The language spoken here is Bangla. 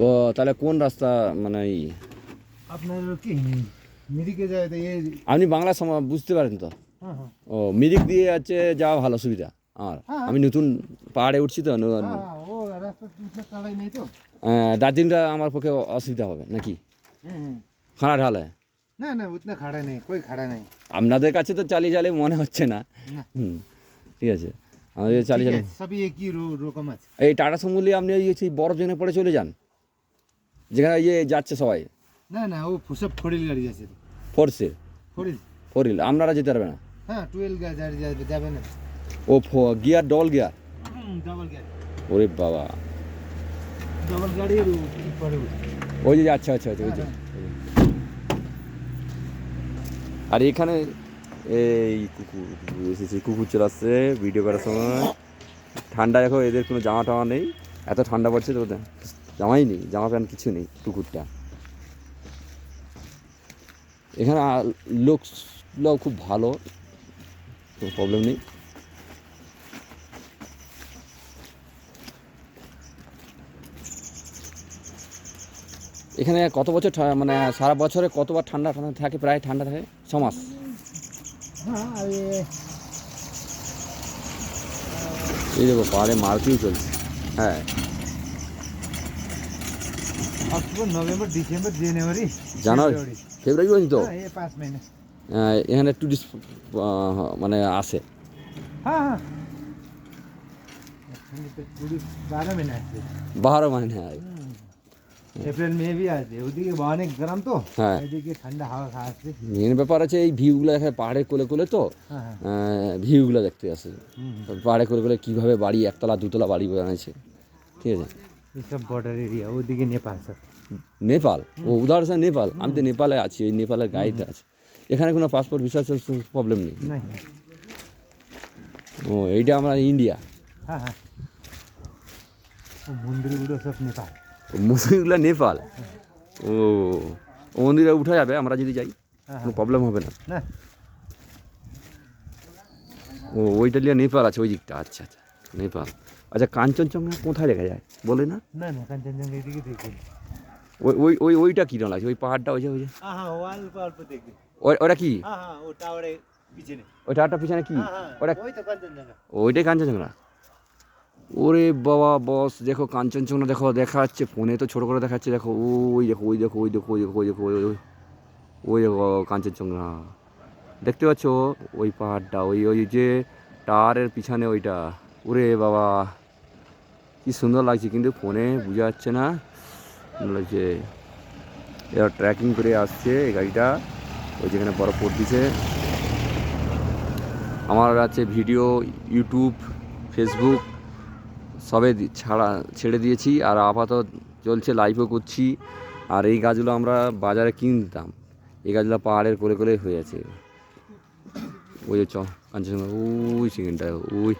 ও তাহলে কোন রাস্তা মানে আপনার কি মিরিকে যায় তো আপনি বাংলা বুঝতে পারেন তো? হ্যাঁ হ্যাঁ ও মিরিক দিয়ে যাচ্ছে যাওয়া ভালো সুবিধা আমার। আমি নতুন পাহাড়ে উঠছি তো ও রাস্তা চালাই নেই তো। দার্জিলিংটা আমার পক্ষে অসুবিধা হবে নাকি? খানা ঢালে না না উতনা খাড়া নেই, কই খাড়া নেই। আপনাদের কাছে তো চালিয়ে চালিয়ে মনে হচ্ছে না। ঠিক আছে, আমাদের চালিয়ে চালিয়ে সবই একই রকম আছে। এই টাটা সুমুলি আপনি সেই বরফ জেনে পড়ে চলে যান যেখানে যাচ্ছে সবাই। না না ও সব ফোরিল গাড়ি আছে। ফোর্সে ফোরিল ফোরিল আপনারা যেতে পারবে না? হ্যাঁ 12 গাড়ি যাবে না। ও গিয়ার ডবল গিয়ার? ডাবল গাড়ি। ওরে বাবা, ডাবল গাড়ি পরে ওই যে আচ্ছা আচ্ছা আচ্ছা ওই যে। আর এখানে এই কুকুর এসেছে, কুকুর চলাচ্ছে ভিডিও করার সময়। ঠান্ডা দেখো, এদের কোনো জামা টামা নেই, এত ঠান্ডা পড়ছে তো জামাই নেই, জামা প্যান্ট কিছু নেই কুকুরটা। এখানে লোকগুলো খুব ভালো, কোনো প্রবলেম নেই। এখানে কত বছর মানে সারা বছরে কতবার ঠান্ডা ঠান্ডা থাকে? প্রায় ঠান্ডা থাকে 6 মাস। হ্যাঁ এই দেখো পাহাড়ে মারপিট চলছে। হ্যাঁ অক্টোবর নভেম্বর ডিসেম্বর জানুয়ারি ফেব্রুয়ারি পর্যন্ত ये 5 महीने। এখানে টুরিস্ট মানে আসে। हाँ हाँ 12 महीने आते 12 মাস। হ্যাঁ अप्रैल में भी आते ওদিকে অনেক গরম তো, হ্যাঁ এদিকে ঠান্ডা হাওয়া খাচ্ছে। মেন ব্যাপার আছে এই ভিউগুলো দেখে পাহাড়ের কোলে কোলে তো, ভিউগুলো দেখতে আসে। পাহাড়ের কোলে কোলে কীভাবে বাড়ি একতলা দুতলা বাড়ি বানাচ্ছে। ঠিক আছে, সব বর্ডার এরিয়া, ওদিকে নেপাল সব। নেপাল? ও উদাহরণ নেপাল, আমি তো নেপালে আছি, ওই নেপালের গাইড আছে। এখানে কোনো পাসপোর্ট ভিসা প্রবলেম নেই। ও এইটা আমরা ইন্ডিয়া। হ্যাঁ হ্যাঁ ও মন্দিরগুলো সব নেপাল। মন্দিরগুলো নেপাল? ও ও মন্দিরে উঠা যাবে আমরা যদি যাই, কোনো প্রবলেম হবে না? না ও ওইটা নিয়ে নেপাল আছে ওই দিকটা। আচ্ছা আচ্ছা নেপাল। আচ্ছা কাঞ্চনজঙ্ঘা কোথায় দেখা যায় বলে না? না না কাঞ্চনজঙ্ঘা এদিকে দেখি। ওই ওই ওই ওইটা কীরকম লাগছে? ওই পাহাড়টা ওই যে হ্যাঁ অল্প অল্প দেখি। ওটা কি? হ্যাঁ হ্যাঁ ও টাওয়ারের পিছনে। ওই টাওয়ারটা পিছনে কি ওটা? ওই তো কাঞ্চনজঙ্ঘা। ওইটাই কাঞ্চনজঙ্ঘা? ওরে বাবা বস, দেখো কাঞ্চনজঙ্ঘা দেখো, দেখা যাচ্ছে ফোনে তো ছোটো করে দেখাচ্ছে। দেখো ওই দেখো ওই দেখো ওই দেখো ওই দেখো ওই দেখো ওই ওই দেখো কাঞ্চনজঙ্ঘা দেখতে পাচ্ছ? ওই পাহাড়টা ওই ওই যে টাওয়ারের পিছনে ওইটা। ওরে বাবা কি সুন্দর লাগছে, কিন্তু ফোনে বোঝা যাচ্ছে না লাগছে। এরা ট্রেকিং করে আসছে এই গাড়িটা, ওই যেখানে বরফ পড়তেছে। আমার আছে ভিডিও ইউটিউব ফেসবুক সবে ছেড়ে দিয়েছি, আর আপাতত চলছে, লাইভও করছি। আর এই গাছগুলো আমরা বাজারে কিনতাম, এই গাছগুলো পাহাড়ের কোলে কোলে হয়ে আছে। ওই যে কাঞ্চনজঙ্ঘা ওই সেকেন্ডটা ওই